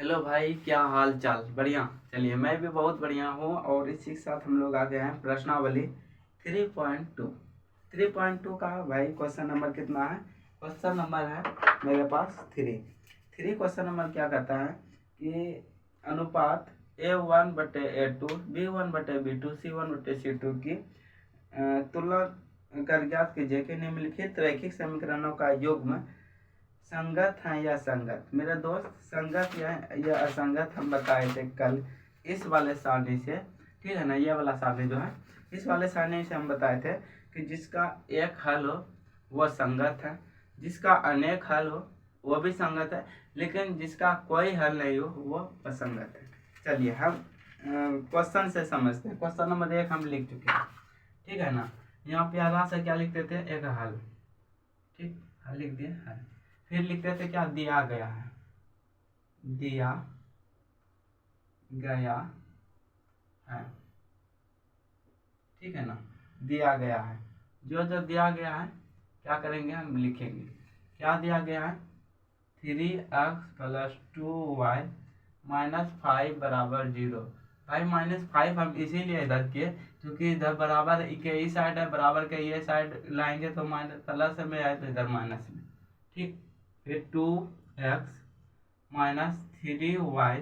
Hello भाई, क्या हाल चाल? बढ़िया। चलिए, मैं भी बहुत बढ़िया हूँ और इसी के साथ हम लोग आ गए हैं प्रश्नावली 3.2। 3.2 का भाई क्वेश्चन नंबर कितना है? क्वेश्चन नंबर है मेरे पास 3। क्वेश्चन नंबर क्या कहता है कि अनुपात A1/A2 B1/B2 C1/C2 की तुलना कर ज्ञात कीजिए कि निम्नलिखित रैखिक समीकरणों का युग्म संगत है या संगत। मेरे दोस्त, संगत या असंगत हम बताए थे कल इस वाले सारणी से, ठीक है ना। ये वाला सारणी जो है, इस वाले सारणी से हम बताए थे कि जिसका एक हल हो वह संगत है, जिसका अनेक हल हो वो भी संगत है, लेकिन जिसका कोई हल नहीं हो वो असंगत है। चलिए हम क्वेश्चन से समझते हैं। क्वेश्चन नंबर 1 हम लिख चुके हैं, ठीक है ना। यहाँ पे आधा से क्या लिखते थे? एक हल, ठीक, हल लिख दिए हल। फिर लिखते थे क्या? दिया गया है, दिया गया है, ठीक है ना। दिया गया है, जो जो दिया गया है क्या करेंगे? हम लिखेंगे। क्या दिया गया है? 3x + 2y - 5 बराबर 0। भाई -5 हम इसीलिए इधर किए क्योंकि इधर बराबर के इस साइड है, बराबर के ये साइड लाएंगे तो माइनस प्लस में आए तो इधर माइनस में, ठीक। फिर 2x - 3y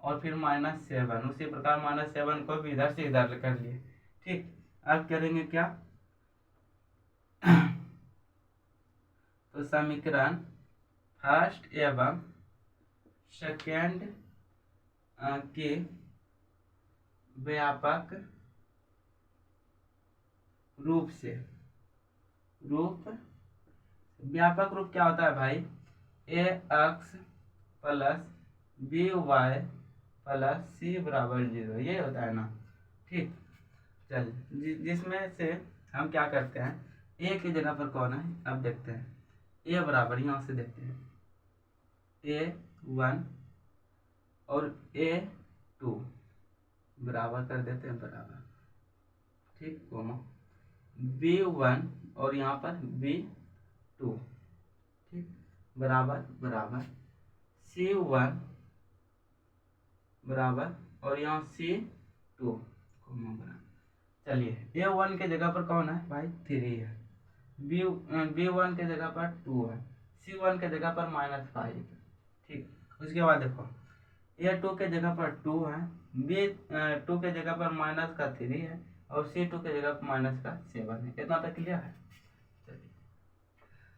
और फिर -7। उसी प्रकार -7 को भी इधर से इधर कर लिए, ठीक। अब करेंगे क्या? तो समीकरण फर्स्ट एवं सेकेंड के व्यापक रूप से, व्यापक रूप क्या होता है भाई? ax + by + c बराबर 0, ये होता है ना, ठीक। चल जिसमें से हम क्या करते हैं, a की जगह पर कौन है अब देखते हैं। a बराबर, यहाँ से देखते हैं, a1 और a2 बराबर कर देते हैं, बराबर, ठीक, कोमा b1 और यहाँ पर b2, ठीक, बराबर बराबर c1 बराबर और यहाँ c2 कोमा बराबर। चलिए a1 के जगह पर कौन है भाई? 3 है, b1 के जगह पर 2 है, c1 के जगह पर -5 है, ठीक। उसके बाद देखो a2 के जगह पर 2 है, b2 के जगह पर -3 है और c2 के जगह पर -7 है। इतना तक क्लियर है? चलिए,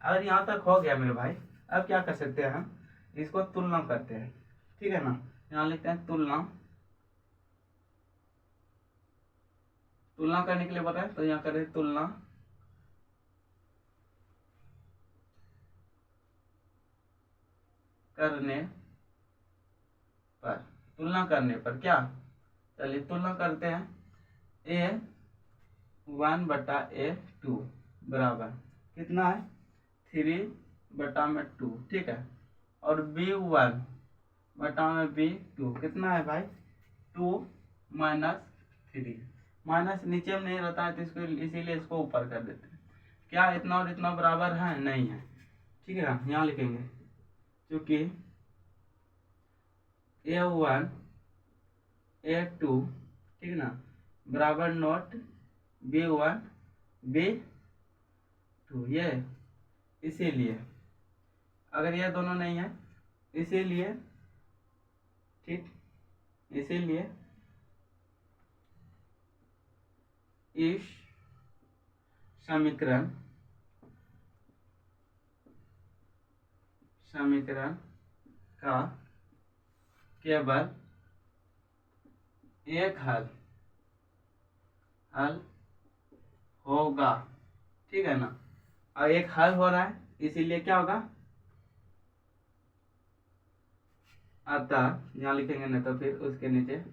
अगर यहाँ तक हो गया मेरे भाई, अब क्या कर सकते हैं हम? इसको तुलना करते हैं, ठीक है ना। यहाँ लिखते हैं तुलना। तुलना करने के लिए बताएं तो यहाँ करें तुलना करने पर, तुलना करने पर क्या? चलिए तुलना करते हैं। A1/A2 बराबर कितना है? 3/2, ठीक है। और B1/B2 कितना है भाई? 2 - 3। माइनस नीचे में नहीं रहता है तो इसको इसीलिए इसको ऊपर कर देते हैं। क्या इतना और इतना बराबर है? नहीं है, ठीक है ना। यहाँ लिखेंगे क्योंकि A1 A2, ठीक है ना, बराबर नोट B1 B2, ये इसीलिए, अगर ये दोनों नहीं है इसीलिए, ठीक, इसीलिए इस समीकरण का केवल एक हल होगा, ठीक है ना। और एक हल हो रहा है इसीलिए क्या होगा? अतः, यहाँ लिखेंगे ना तो फिर उसके नीचे,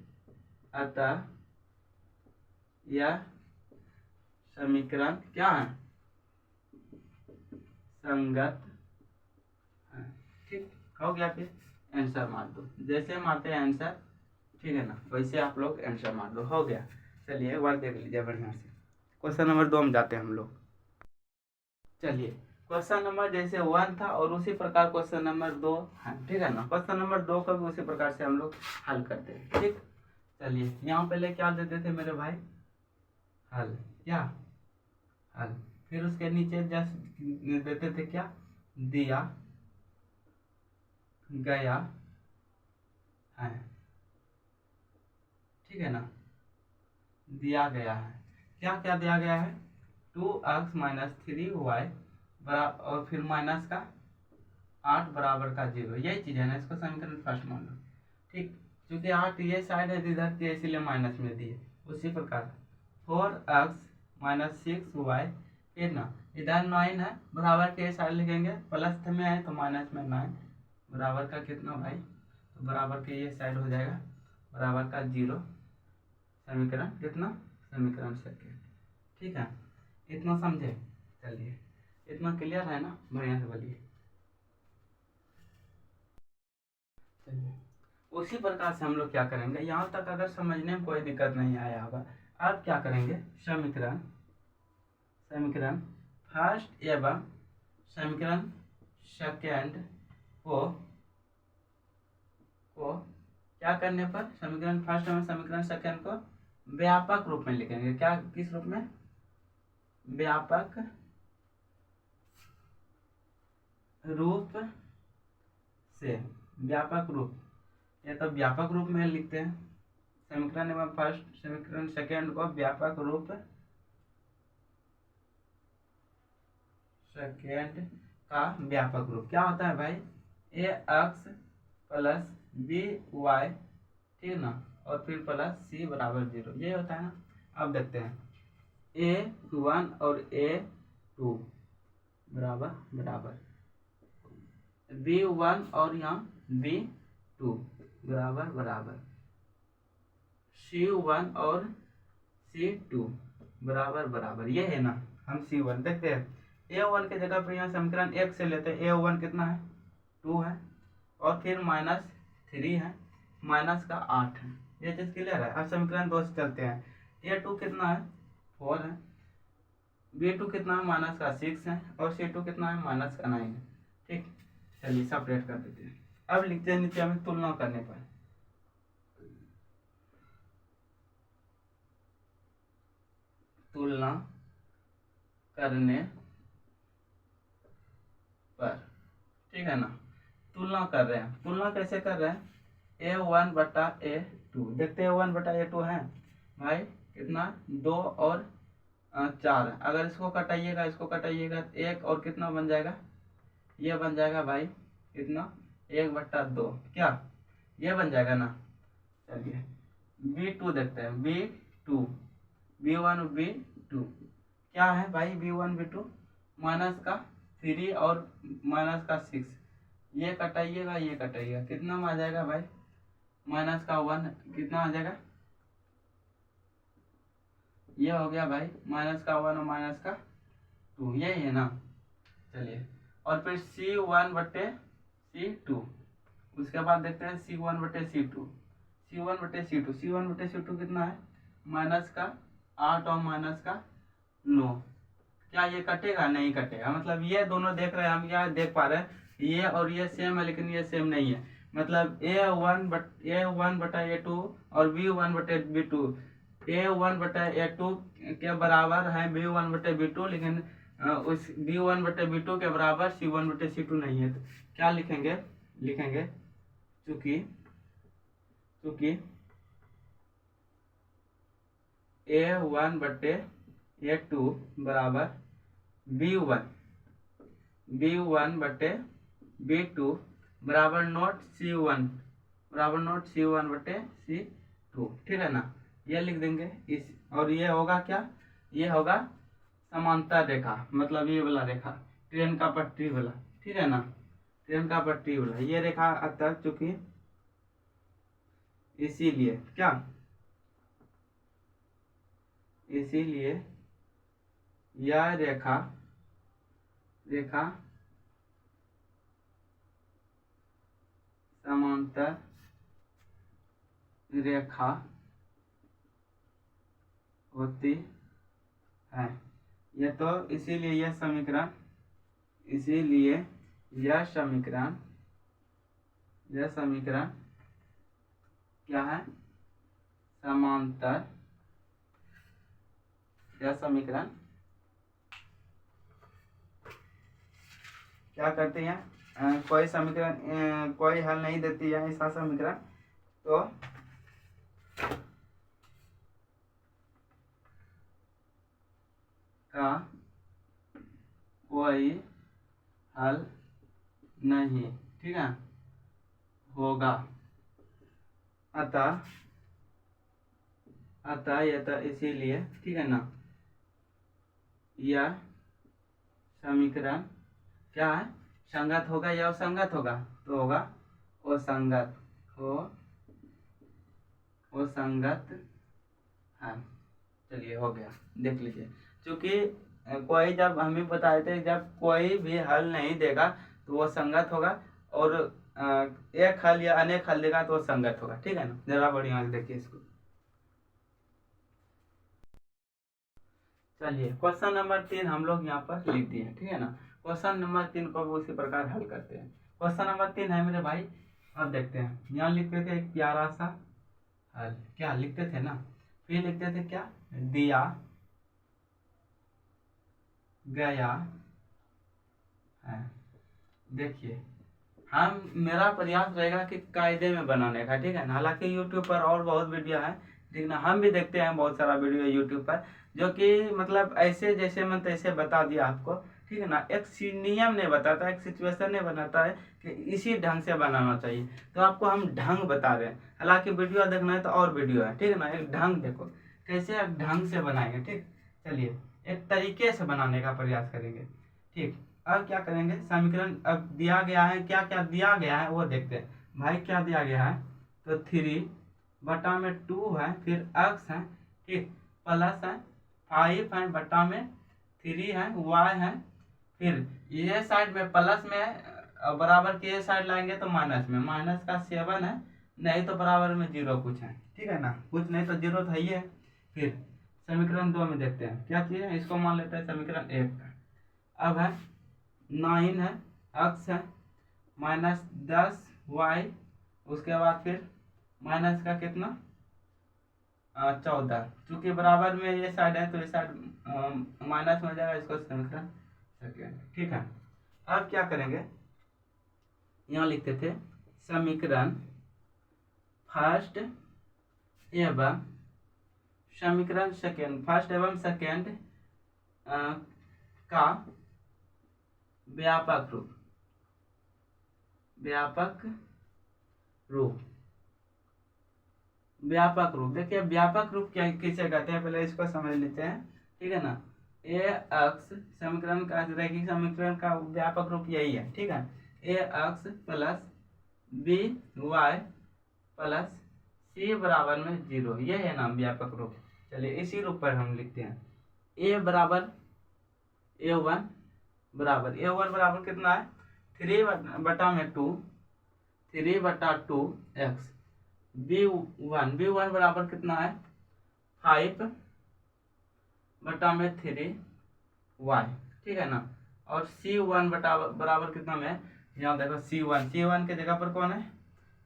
अतः यह समीकरण क्या है? संगत है, ठीक। हो गया, फिर आंसर मार दो। जैसे मारते हैं आंसर, ठीक है ना, वैसे आप लोग आंसर मार दो। हो गया। चलिए एक बार देख लीजिए बढ़िया से। क्वेश्चन नंबर 2 में जाते हैं हम लोग। चलिए क्वेश्चन नंबर जैसे 1 था और उसी प्रकार क्वेश्चन नंबर 2 है, ठीक है ना। क्वेश्चन नंबर 2 का भी उसी प्रकार से हम लोग हल करते हैं, ठीक। चलिए यहाँ पहले क्या देते थे मेरे भाई, हल, क्या हल, फिर उसके नीचे जस्ट देते थे क्या, दिया गया है, ठीक है ना, दिया गया है, क्या क्या दिया गया है, 2x माइनस 3y बराबर, और फिर माइनस का 8 बराबर का 0, यही चीज है ना, इसको समीकरण फर्स्ट मान लो, ठीक। क्योंकि 8 ये साइड है इधर की, इसीलिए माइनस में दिए। उसी प्रकार 4x माइनस 6y, फिर ना इधर 9 है, बराबर के साइड लिखेंगे, प्लस में है तो माइनस में 9 बराबर का कितना भाई, तो बराबर के ये साइड हो जाएगा बराबर का 0, समीकरण कितना, समीकरण सेकेंड, ठीक है। इतना समझे, चलिए इतना क्लियर है ना, बढ़िया से बोलिए। चलिए उसी प्रकार से हम लोग क्या करेंगे, यहाँ तक अगर समझने में कोई दिक्कत नहीं आया होगा, अब क्या करेंगे, समीकरण समीकरण फर्स्ट एवं समीकरण सेकेंड को क्या करने पर, समीकरण फर्स्ट एवं समीकरण सेकेंड को व्यापक रूप में लिखेंगे, क्या, किस रूप में, व्यापक रूप से, व्यापक रूप, या तो व्यापक रूप में लिखते हैं, समीकरण एवं फर्स्ट समीकरण सेकेंड को व्यापक रूप सेकेंड का व्यापक रूप क्या होता है भाई, ए एक्स प्लस बी वाई, ठीक ना, और फिर प्लस सी बराबर 0, ये होता है ना। अब देखते हैं A1 और A2 बराबर बराबर, B1 और यहाँ B2 बराबर बराबर, C1 और C2 बराबर बराबर, ये है ना। हम C1 देखते हैं, A1 के जगह पर यहाँ समीकरण 1 से लेते हैं, A1 कितना है, 2 है, और फिर माइनस 3 है, माइनस का 8 है, ये चीज क्लियर है। अब समीकरण 2 से चलते हैं, A2 कितना है, 4 है, B2 कितना है, माइनस का 6 है, और C2 कितना है, माइनस का 9 है, ठीक। चलिए सेपरेट कर देते हैं। अब लिखते हैं नीचे हमें तुलना करने पर, तुलना करने पर, ठीक है ना। तुलना कर रहे हैं, तुलना कैसे कर रहे हैं, A1 बटा A2, देखते हैं A1 बटा A2 है भाई कितना, 2 और 4, अगर इसको कटाइएगा इसको कटाइएगा, 1 और कितना बन जाएगा, ये बन जाएगा भाई कितना, 1/2, क्या ये बन जाएगा ना। चलिए B2 देखते हैं, B2, B1 B2 क्या है भाई, B1 B2 माइनस का 3 और माइनस का 6, ये कटाइएगा ये कटाइएगा, कितना में आ जाएगा भाई, माइनस का 1, कितना आ जाएगा, ये हो गया भाई माइनस का 1 और माइनस का 2, यही है ना। चलिए और फिर C1 बटे C2, उसके बाद देखते हैं C1 बटे C2, C1 बटे C2, C1 बटे C2 कितना है, माइनस का 8 और माइनस का 9, क्या ये कटेगा, नहीं कटेगा, मतलब ये दोनों देख रहे हैं हम, क्या देख पा रहे हैं, ये और ये सेम है लेकिन ये सेम नहीं है, मतलब A1 बटा A2 और B1 बटे B2, A1 बटा A2 के बराबर है B1 बटे B2, लेकिन उस B1 बटे B2 के बराबर C1 बटे C2 नहीं है, तो क्या लिखेंगे, लिखेंगे चूंकि A1 बटे A2 बराबर B1 बटे B2 बराबर नोट C1 बटे C2, ठीक है ना, ये लिख देंगे इस, और ये होगा क्या, ये होगा समांतर रेखा, मतलब ये वाला रेखा, ट्रेन का पटरी वाला, ठीक है ना, ट्रेन का पटरी वाला ये रेखा आता है, चूंकि इसीलिए क्या, इसीलिए यह रेखा समांतर रेखा होती है, ये तो इसीलिए यह समीकरण इसीलिए यह समीकरण क्या है, समांतर। यह समीकरण क्या करते हैं, कोई समीकरण कोई हल नहीं देती है इसका समीकरण, तो का कोई हल नहीं, ठीक है, होगा। अतः इसीलिए, ठीक है ना, यह समीकरण क्या है, संगत होगा या असंगत होगा, तो होगा असंगत, असंगत है। चलिए हो गया, देख लीजिए। क्योंकि कोई जब हमें बताए थे, जब कोई भी हल नहीं देगा तो वो संगत होगा, और एक हल या अनेक हल देगा तो वो संगत होगा, ठीक है ना। जरा बढ़िया से देखिए इसको। चलिए क्वेश्चन नंबर 3 हम लोग यहाँ पर लिख दिए, ठीक है ना। क्वेश्चन नंबर 3 को भी उसी प्रकार हल करते हैं। क्वेश्चन नंबर 3 है मेरे भाई, अब देखते हैं। यहाँ लिखते थे एक प्यारा सा हल, क्या लिखते थे ना, फिर लिखते थे क्या, दिया गया है। देखिए मेरा प्रयास रहेगा कि कायदे में बनाने का, ठीक है ना। हालांकि यूट्यूब पर और बहुत वीडियो है, ठीक ना, हम भी देखते हैं बहुत सारा वीडियो यूट्यूब पर, जो कि मतलब ऐसे जैसे मन तैसे बता दिया आपको, ठीक है ना। एक नियम नहीं बताता, एक सिचुएशन नहीं बनाता है कि इसी ढंग से बनाना चाहिए, तो आपको हम ढंग बता रहे हैं। हालांकि वीडियो देखना है तो और वीडियो है, ठीक है ना। एक ढंग देखो कैसे एक ढंग से बनाएंगे, ठीक। चलिए एक तरीके से बनाने का प्रयास करेंगे, ठीक। अब क्या करेंगे, समीकरण अब दिया गया है, क्या क्या दिया गया है वो देखते हैं भाई। क्या दिया गया है, तो 3/2 है, फिर x है, ठीक, प्लस है 5 है, बटा में 3 है, y है, फिर ये साइड में प्लस में है, बराबर के ये साइड लाएंगे तो माइनस में, माइनस का 7 है, नहीं तो बराबर में 0 कुछ है, ठीक है ना, कुछ नहीं तो 0 था ये। फिर समीकरण 2 में देखते हैं क्या चीज है, इसको मान लेते हैं समीकरण 1। अब है 9 है, x है, -10y, उसके बाद फिर माइनस का कितना 14, चूंकि बराबर में ये साइड है तो ये साइड माइनस में हो जाएगा, इसको समीकरण सेकेंड, ठीक है। अब क्या करेंगे, यहाँ लिखते थे समीकरण फर्स्ट एवं समीकरण सेकेंड, फर्स्ट एवं सेकेंड का व्यापक रूप, व्यापक रूप देखिए व्यापक रूप क्या किसे कहते हैं, पहले इसको समझ लेते हैं, ठीक है ना। ए एक्स समीकरण का, रैखिक समीकरण का व्यापक रूप यही है, ठीक है। A x plus b y plus c बराबर में 0, ये है ना व्यापक रूप। चलिए इसी रूप पर हम लिखते हैं, ए बराबर A1 बराबर, A1 बराबर कितना है 3/2, 3/2 x, B1 बराबर कितना है 5/3y, ठीक है ना। और C1 बराबर कितना में, यहाँ देखो C1 के जगह पर कौन है,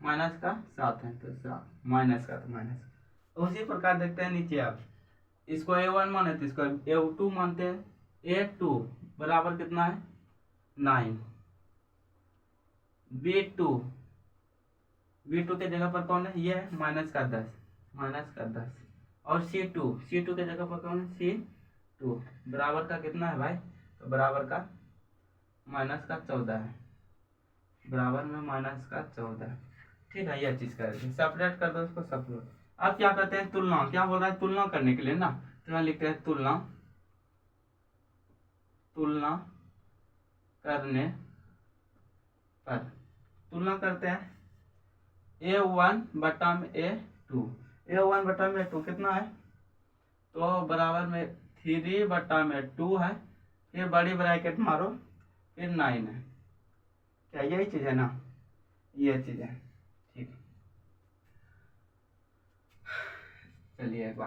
माइनस का 7 है, तो 7 माइनस का तो माइनस। उसी प्रकार देखते हैं नीचे, आप इसको A1 माने तो इसको A2 मानते हैं। A2 बराबर कितना है 9, B2 के जगह पर कौन है, ये है -10, और C2 के जगह पर कौन है C2, बराबर का कितना है भाई, तो बराबर का -14 है, बराबर में -14, ठीक है। यह चीज करेंगे, सेपरेट कर दो इसको सेपरेट। अब क्या करते हैं, तुलना, क्या बोल रहा है, तुलना करने के लिए ना, तो यहाँ लिखते हैं तुलना करने पर, तुलना करते हैं A1 बटा में A2 कितना है, तो बराबर में 3/2 है, फिर बड़ी ब्रैकेट मारो, फिर 9 है, क्या यही चीज है ना, ये चीज है, ठीक। चलिए एक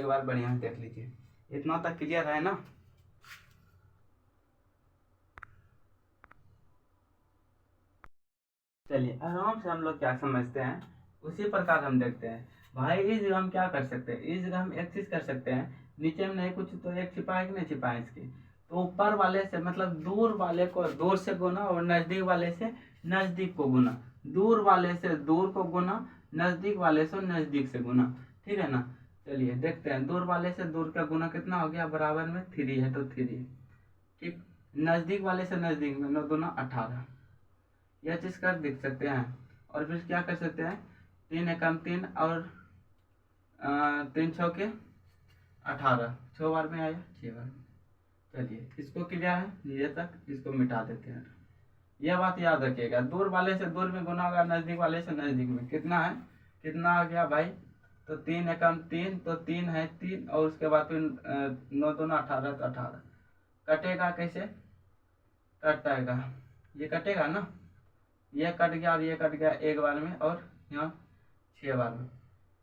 बार बढ़िया से देख लीजिए, इतना तक क्लियर है ना। चलिए आराम से हम लोग क्या समझते हैं उसी प्रकार हम देखते हैं। भाई इस जगह हम क्या कर सकते हैं, इस जगह हम एक चीज कर सकते हैं, नीचे में नहीं कुछ तो एक छिपा है कि नहीं छिपा है इसकी, तो ऊपर वाले से मतलब दूर वाले को दूर से गुना और नजदीक वाले से नजदीक को गुना, दूर वाले से दूर को गुना, नजदीक वाले से नजदीक से गुना। ठीक है ना। चलिए देखते हैं, दूर वाले से दूर का गुना कितना हो गया, बराबर में 3 है तो 3। ठीक, नजदीक वाले से नजदीक में 9 दूना 18, यह चीज कर देख सकते हैं। और फिर क्या कर सकते हैं, 3 एकम 3 और 3 छः 18, 6 बार में आया 6 बार। चलिए इसको क्लियर है, ये तक इसको मिटा देते हैं। यह बात याद रखिएगा, दूर वाले से दूर में गुना होगा, नजदीक वाले से नजदीक में कितना है, कितना आ गया भाई, तो 3 एकम 3, तो 3 है 3, और उसके बाद फिर 9 दूना 18 तो 18। कटेगा कैसे, कटेगा, ये कटेगा ना, ये कट गया और ये कट गया एक बार में, और यहाँ 6 बार में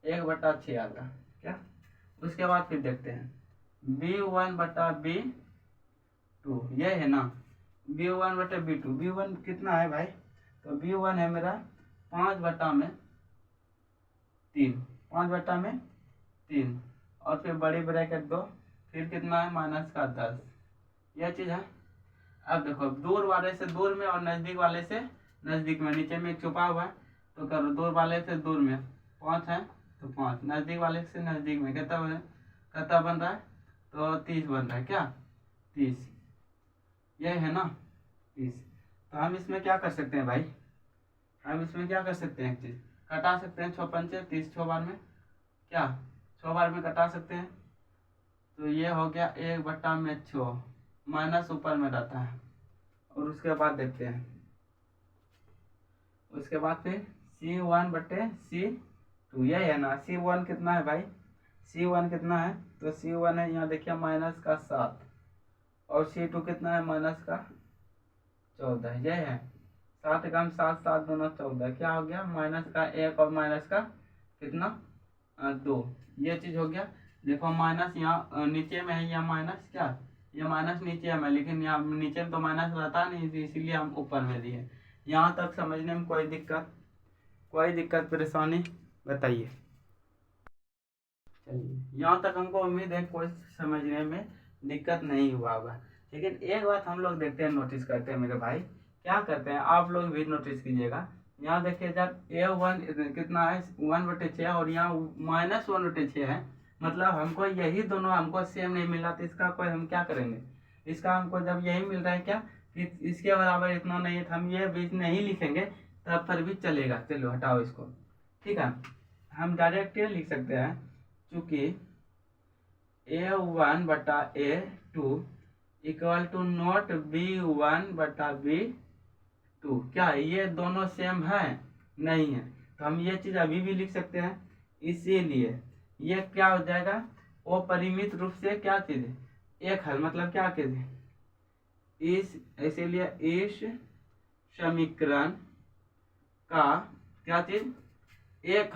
1/6 आता क्या। उसके बाद फिर देखते हैं B1/B2, ये है ना, B1/B2, B1 कितना है भाई, तो B1 है मेरा 5/3, 5/3, और फिर बड़ी ब्रैकेट 2, फिर कितना है -10, यह चीज़ है। अब देखो दूर वाले से दूर में और नजदीक वाले से नजदीक में, नीचे में एक छुपा हुआ है, तो करो दूर वाले से दूर में 5 है तो 5, नजदीक वाले से नजदीक में कितना बन रहा है, तो 30 बन रहा है क्या, 30, यह है ना 30। तो हम इसमें क्या कर सकते हैं भाई, हम इसमें क्या कर सकते हैं, एक चीज कटा सकते हैं, 6×5 30, 6 बार में क्या, 6 बार में कटा सकते हैं। तो ये हो गया 1/6, माइनस ऊपर में रहता है। और उसके बाद देखते हैं, उसके बाद फिर C1/C2, यही है ना, C1 कितना है भाई, C1 कितना है, तो C1 है यहाँ देखिए -7, और C2 कितना है -14, यही है। 7 एकम 7, 7 दूना 14, क्या हो गया, -1 और कितना 2, ये चीज हो गया। देखो माइनस यहाँ नीचे में है, या माइनस क्या, ये माइनस नीचे में, लेकिन यहाँ नीचे में तो माइनस रहता नहीं, इसीलिए हम ऊपर में दिए। यहाँ तक समझने में कोई दिक्कत परेशानी बताइए। चलिए यहाँ तक हमको उम्मीद है कोई समझने में दिक्कत नहीं हुआ होगा। लेकिन एक बात हम लोग देखते हैं, नोटिस करते हैं मेरे भाई, क्या करते हैं आप लोग भी नोटिस कीजिएगा। यहाँ देखिए जब A1 कितना है 1/6, और यहाँ -1/6 है, मतलब हमको यही दोनों हमको सेम नहीं मिला, तो इसका कोई हम क्या करेंगे, इसका हमको जब यही मिल रहा है क्या कि इसके बराबर इतना नहीं है, तो हम ये बीच नहीं लिखेंगे, तब पर भी चलेगा। चलो हटाओ इसको, ठीक है। हम डायरेक्ट ये लिख सकते हैं, चूंकि A1/A2 equal to not B1/B2, क्या ये दोनों सेम है, नहीं है, तो हम ये चीज अभी भी लिख सकते हैं। इसीलिए ये क्या हो जाएगा, अपरिमित रूप से क्या चीज है, एक हल, मतलब क्या चीज है, इसीलिए इस समीकरण का क्या चीज, एक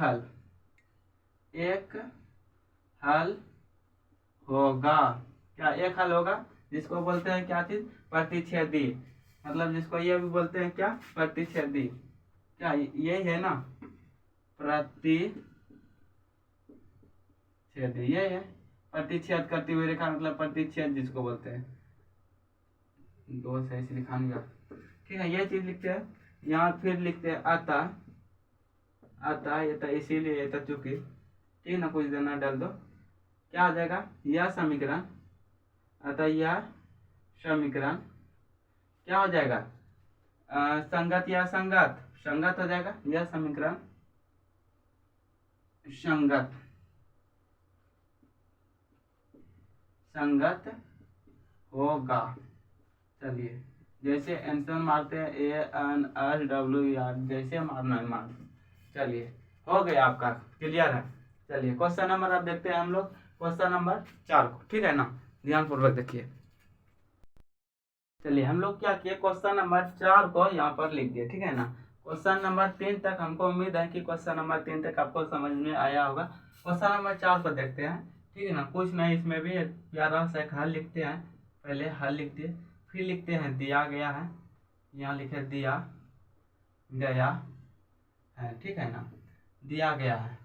हल होगा, क्या एक हल होगा, जिसको बोलते हैं क्या चीज, प्रतिच्छेदी, मतलब जिसको ये भी बोलते हैं क्या, प्रतिच्छेदी, क्या यही है ना, प्रतिच्छेदी, ये है प्रतिच्छेद करती हुई रेखा, मतलब प्रतिच्छेद जिसको बोलते हैं, दो से ऐसे लिखाऊंगा, ठीक है, ये चीज लिखते हैं। यहाँ फिर लिखते हैं अतः ये तो इसीलिए ये तो चूंकि, ठीक ना, कुछ देना डाल दो, क्या आ जाएगा, यह समीकरण, अतः यह समीकरण क्या हो जाएगा, संगत या संगत हो जाएगा, यह समीकरण संगत होगा। चलिए जैसे आंसर मारते हैं ANSWER, जैसे मारना है मार। चलिए हो गया आपका, क्लियर है। चलिए क्वेश्चन नंबर अब देखते हैं हम लोग, क्वेश्चन नंबर 4 को, ठीक है ना, ध्यान पूर्वक देखिए। चलिए हम लोग क्या किए, क्वेश्चन नंबर 4 को यहाँ पर लिख दिए, ठीक है ना। क्वेश्चन नंबर 3 तक हमको उम्मीद है कि क्वेश्चन नंबर 3 तक आपको समझ में आया होगा। क्वेश्चन नंबर 4 को देखते हैं, ठीक है ना। कुछ नहीं, इसमें भी एक प्यारा सा एक हल लिखते हैं, पहले हल लिख दिए, फिर लिखते हैं दिया गया है, यहाँ लिखे दिया गया है, ठीक है ना, दिया गया है,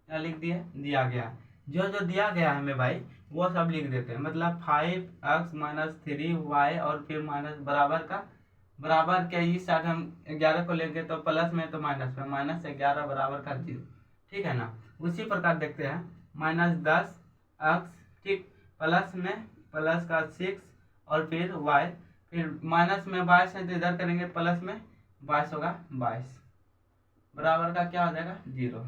क्या लिख दिए, दिया गया है। जो जो दिया गया है हमें भाई वो सब लिख देते हैं, मतलब 5x माइनस 3y और फिर माइनस बराबर का, बराबर के इस साइड हम 11 को लेंगे तो प्लस में तो माइनस में, -11 बराबर का 0, ठीक है ना। उसी प्रकार देखते हैं -10x, ठीक, प्लस में प्लस का 6 और फिर y, फिर माइनस में 22 है तो इधर करेंगे प्लस में 22 होगा 22 बराबर का क्या हो जाएगा 0,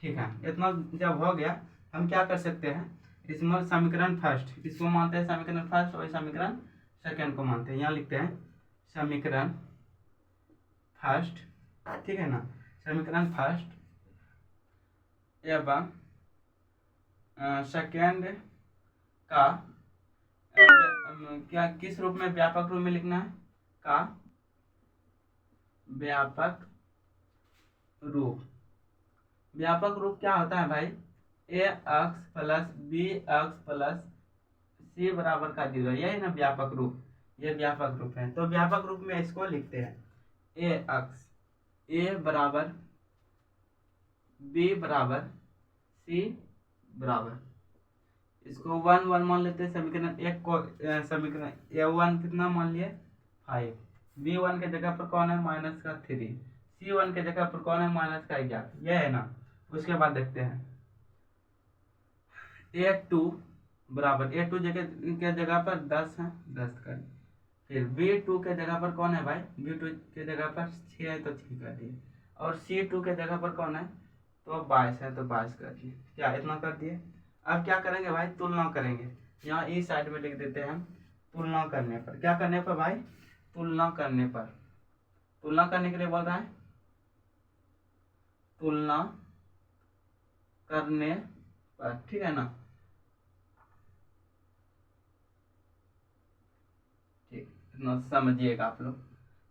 ठीक है। इतना जब हो गया हम क्या कर सकते हैं, इसमें समीकरण फर्स्ट इसको मानते हैं समीकरण फर्स्ट और समीकरण सेकंड को मानते हैं। यहाँ लिखते हैं समीकरण फर्स्ट, ठीक है ना, समीकरण फर्स्ट एवं सेकंड का क्या किस रूप में, व्यापक रूप में लिखना है, का व्यापक रूप। व्यापक रूप क्या होता है भाई, ax plus bx plus c बराबर का 0, यही ना व्यापक रूप, ये व्यापक रूप है। तो व्यापक रूप में इसको लिखते हैं ax, a बराबर b बराबर c बराबर, इसको 1 1 मान लेते हैं, समीकरण एक को समीकरण a1 कितना मान लिए 5, b1 के जगह पर कौन है -3, c1 के जगह पर कौन है -11, यह है ना। उसके बाद देखते हैं a2 बराबर, a2 जगह के जगह पर 10 है, 10 कर, फिर b2 के जगह पर कौन है भाई, b2 के जगह पर 6 है तो 6 कर दिए, और c2 के जगह पर कौन है तो 22 है तो 22 कर दिए, क्या इतना कर दिए। अब क्या करेंगे भाई, तुलना करेंगे, यहाँ इस साइड में लिख देते हैं हम, तुलना करने पर, क्या करने पर भाई, तुलना करने पर, तुलना करने के लिए बोल रहा है, तुलना करने पर, ठीक है ना, ठीक, इतना समझिएगा आप लोग,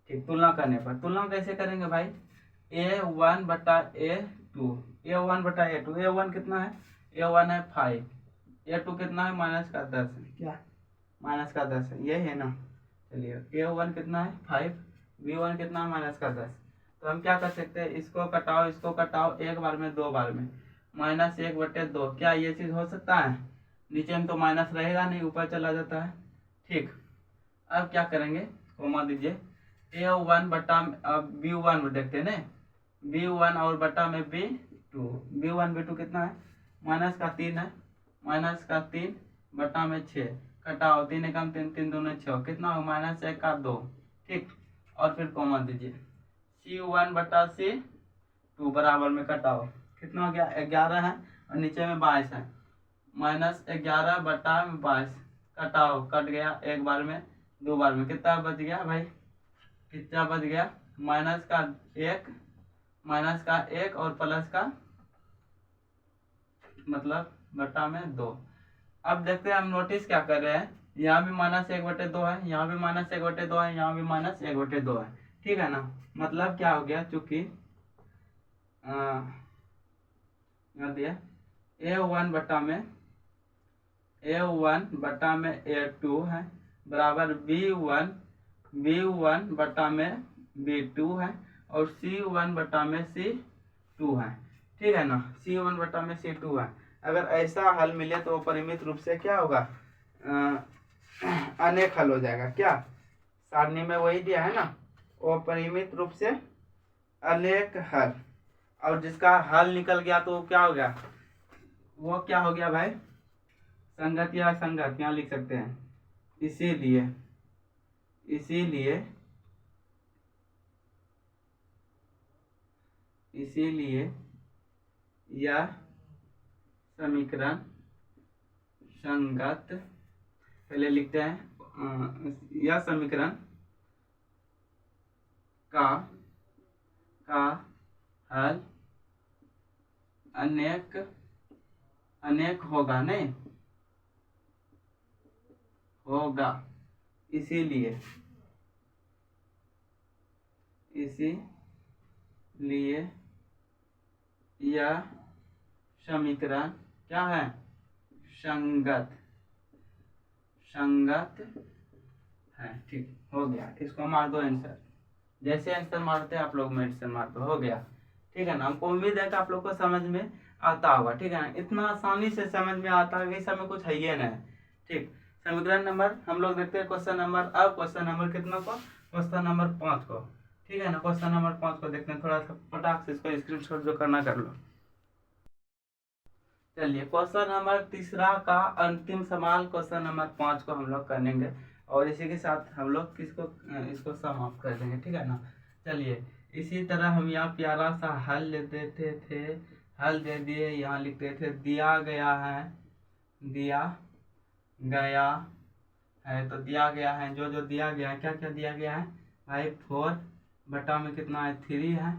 ठीक। तुलना करने पर, तुलना कैसे करेंगे भाई, a1 बटा a2, a1 बटा a2, a1 कितना है, a1 है 5, a2 कितना है -10 है, क्या -10 है, ये है ना। चलिए a1 कितना है 5, b1 कितना है -10, तो हम क्या कर सकते हैं, इसको कटाओ एक बार में, दो बार में, -1/2, क्या ये चीज़ हो सकता है, नीचे में तो माइनस रहेगा नहीं, ऊपर चला जाता है, ठीक। अब क्या करेंगे, कोमा दीजिए, a1 बटा b1 देखते हैं ना, b1 और बटा में b2, b1 b2 कितना है -3 है, -3 बटा में 6, कटाओ 3 एकम 3, 3 दूनी 6, कितना हो -1/2, ठीक। और फिर कोमा दीजिए, c1 बटा c2 बराबर में कटाओ, कितना हो गया 11 है और नीचे में 22 है, -11 बटा 22, कटाओ, कट गया एक बार में, दो बार में, कितना बच गया भाई, कितना बच गया, -1 और प्लस का मतलब बटा में 2। अब देखते हैं हम नोटिस क्या कर रहे हैं, यहाँ भी -1/2 है, यहाँ भी -1/2 है, यहाँ भी -1/2 है, ठीक है ना। मतलब क्या हो गया, चूंकि यहाँ दिया a1 बटा में a2 है बराबर b1 बटा में b2 है और c1 बटा में c2 है, ठीक है ना, c1 बटा में c2 है। अगर ऐसा हल मिले तो परिमित रूप से क्या होगा, अनेक हल हो जाएगा, क्या सारणी में वही दिया है ना, वो परिमित रूप से अनेक हल, और जिसका हल निकल गया तो क्या हो गया, वो क्या हो गया भाई, संगत या असंगत, यहाँ लिख सकते हैं। इसीलिए यह समीकरण संगत, पहले लिखते हैं, यह समीकरण का हल अनेक होगा, नहीं होगा, इसीलिए यह समीकरण क्या है, संगत है, ठीक हो गया, इसको मार दो आंसर। जैसे आंसर मारते हैं आप लोग मेडिसिन मारते हो गया। ठीक है ना, हमको उम्मीद है कि आप लोग को समझ में आता होगा। ठीक है ना, इतना आसानी से समझ में आता है, इस समय कुछ है ही नहीं। ठीक, समीकरण नंबर हम लोग देखते हैं क्वेश्चन नंबर, अब क्वेश्चन नंबर कितना को, क्वेश्चन नंबर 5 को। ठीक है ना, क्वेश्चन नंबर 5 को देखते हैं, थोड़ा सा फटाक से इसको स्क्रीनशॉट जो करना कर लो। चलिए क्वेश्चन नंबर तीसरा का अंतिम सवाल क्वेश्चन नंबर 5 को हम लोग करेंगे, और इसी के साथ हम लोग किसको इसको समाप्त कर देंगे। ठीक है ना, चलिए इसी तरह हम यहाँ प्यारा सा हल ले देते थे, हल दे दिए, यहाँ लिखते थे दिया गया है, दिया गया है, तो दिया गया है, जो जो दिया गया है, क्या क्या दिया गया है भाई, 4 बटा में कितना है 3 है,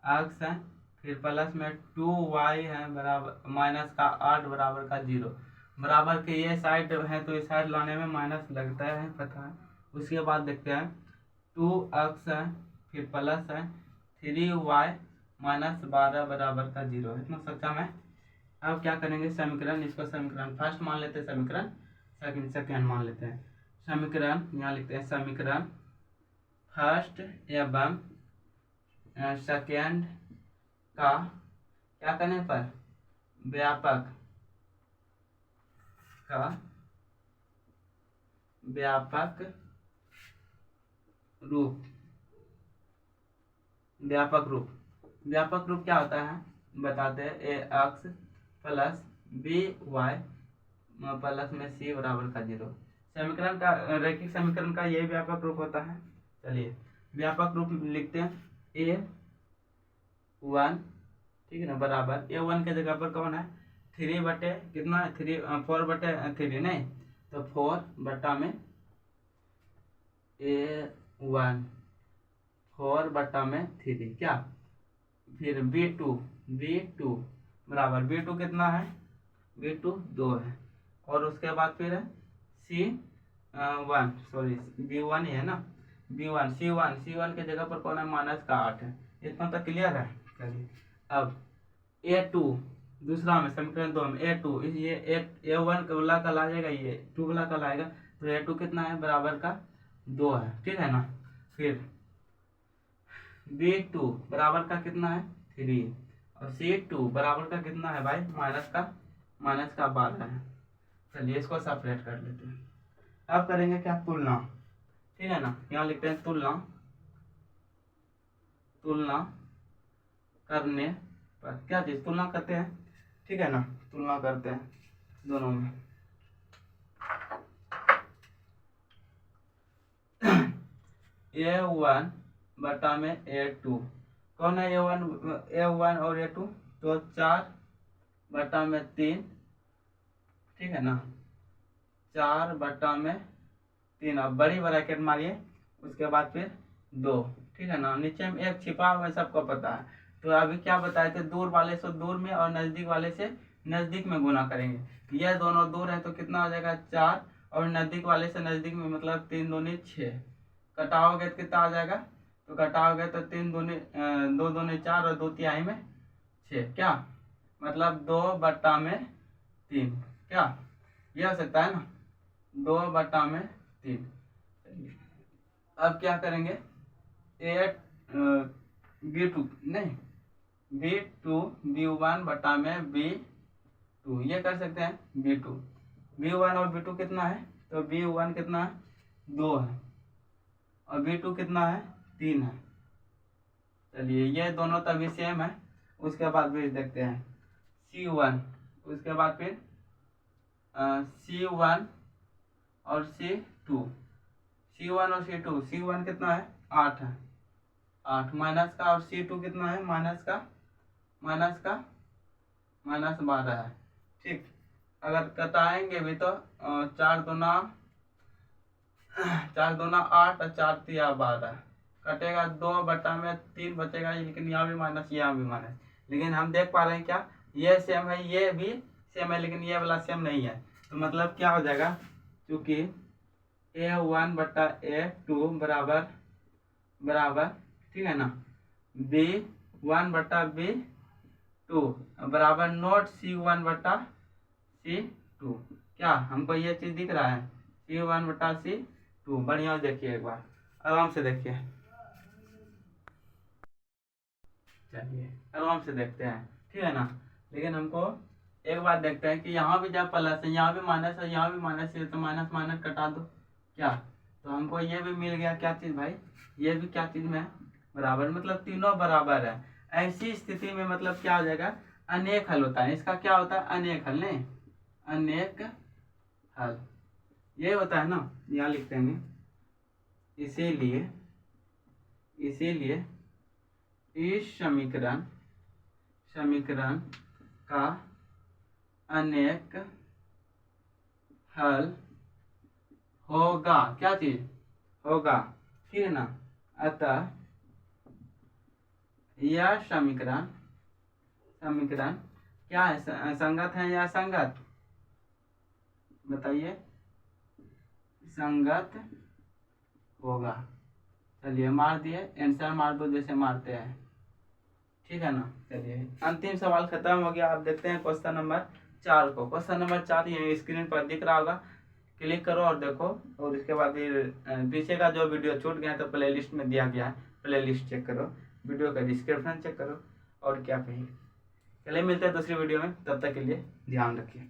एक्स है, फिर प्लस में 2y है बराबर माइनस का 8 बराबर का 0, बराबर के ये साइड है तो इस साइड लाने में माइनस लगता है, पता है। उसके बाद देखते हैं 2x है, फिर प्लस है 3y माइनस 12 बराबर का 0, इतना सक्षम है। अब क्या करेंगे, समीकरण, इसको समीकरण फर्स्ट मान लेते हैं, समीकरण सेकंड मान लेते हैं। समीकरण यहाँ लिखते हैं, समीकरण फर्स्ट एवं सेकेंड का क्या करने पर व्यापक का व्यापक रूप, व्यापक रूप, व्यापक रूप क्या होता है बताते हैं, a x plus b y plus में सी बराबर का 0, समीकरण का रैखिक समीकरण का यही व्यापक रूप होता है। चलिए व्यापक रूप लिखते हैं, A1, ठीक है ना, बराबर A1 के जगह पर कौन है 3 बटे कितना है 4 बटे 3 नहीं, तो 4 बटा में A1 4 बटा में 3 क्या, फिर B2 बराबर B2 कितना है, B2 2 है, और उसके बाद फिर है C1 सॉरी B1 ही है ना, C1 के जगह पर कौन है माइनस का 8 है, इतना तो क्लियर है। चलिए अब A2 दूसरा में समीकरण 2 में A2 ये A1 वाला कल आ जाएगा, ये 2 वाला कल आएगा, तो A2 कितना है बराबर का 2 है, ठीक है ना। फिर B2 बराबर का कितना है 3, और C2 बराबर का कितना है भाई माइनस का 12 है। चलिए इसको सेपरेट कर लेते हैं। अब करेंगे क्या, तुलना, ठीक है ना, यहाँ लिखते हैं तुलना करने पर क्या चीज तुलना करते हैं, ठीक है ना, तुलना करते हैं दोनों में। A1 बटा में A2 कौन है, A1 और A2, तो 4 बटा में 3, ठीक है ना, 4 बटा में 3, अब बड़ी ब्रैकेट मारिए, उसके बाद फिर 2, ठीक है ना, नीचे में 1 छिपा हुआ सबको पता है। तो अभी क्या बताए थे, दूर वाले से दूर में और नज़दीक वाले से नज़दीक में गुना करेंगे, यह दोनों दूर है तो कितना हो जाएगा 4, और नज़दीक वाले से नज़दीक में मतलब 3 दूनी 6, कटाओगे तो कितना आ जाएगा, तो कटाओगे तो 3 दूनी 2 दूनी 4 और 2 तिहाई में 6, क्या मतलब 2 बटा में 3, क्या ये हो सकता है ना 2 बटा में 3। अब क्या करेंगे, B2 नहीं B1 बटा में B2 ये कर सकते हैं, B1 और B2 कितना है, तो B1 कितना है 2 है, और B2 कितना है 3 है। चलिए ये दोनों तभी सेम है। उसके बाद फिर देखते हैं C1, उसके बाद फिर C1 और C2, C1 कितना है 8 है, 8 माइनस का, और C2 कितना है माइनस का -12 है। ठीक, अगर कटाएंगे भी तो 4 दूना 8 और 4 तिया 12 कटेगा, 2 बटा में 3 बचेगा, लेकिन यहाँ भी माइनस यहाँ भी माइनस, लेकिन हम देख पा रहे हैं क्या ये सेम है ये भी सेम है, लेकिन ये वाला सेम नहीं है, तो मतलब क्या हो जाएगा, क्योंकि A1 बटा A2 बराबर ठीक है ना B1 बटा B2 बराबर नोट C1 बटा C2, क्या हमको ये चीज दिख रहा है C1 बटा C2, बढ़िया देखिए एक बार आराम से देखिए, चलिए आराम से देखते हैं, ठीक है ना। लेकिन हमको एक बात देखते हैं कि यहाँ भी जब प्लस है, यहाँ भी माइनस है, यहाँ भी माइनस है, तो माइनस माइनस कटा दो क्या, तो हमको ये भी मिल गया क्या चीज़ भाई, ये भी क्या चीज़ में है, बराबर, मतलब तीनों बराबर है। ऐसी स्थिति में मतलब क्या हो जाएगा, अनेक हल होता है। इसका क्या होता है, अनेक हल, नहीं अनेक हल ये होता है ना, यहाँ लिख देंगे। इसीलिए इसीलिए इस समीकरण का अनेक हल होगा, क्या चीज होगा, ठीक है ना। अतः यह समीकरण क्या है, संगत है या असंगत, बताइए, संगत होगा। चलिए मार दिए, आंसर मार दो जैसे मारते हैं, ठीक है ना। चलिए अंतिम सवाल खत्म हो गया। आप देखते हैं क्वेश्चन नंबर 4 को। क्वेश्चन नंबर 4 ये स्क्रीन पर दिख रहा होगा, क्लिक करो और देखो। और इसके बाद फिर पीछे का जो वीडियो छूट गया तो प्लेलिस्ट में दिया गया है, प्लेलिस्ट चेक करो, वीडियो का डिस्क्रिप्शन चेक करो, और क्या कहिए। चलिए मिलते हैं दूसरी वीडियो में, तब तक के लिए ध्यान रखिए।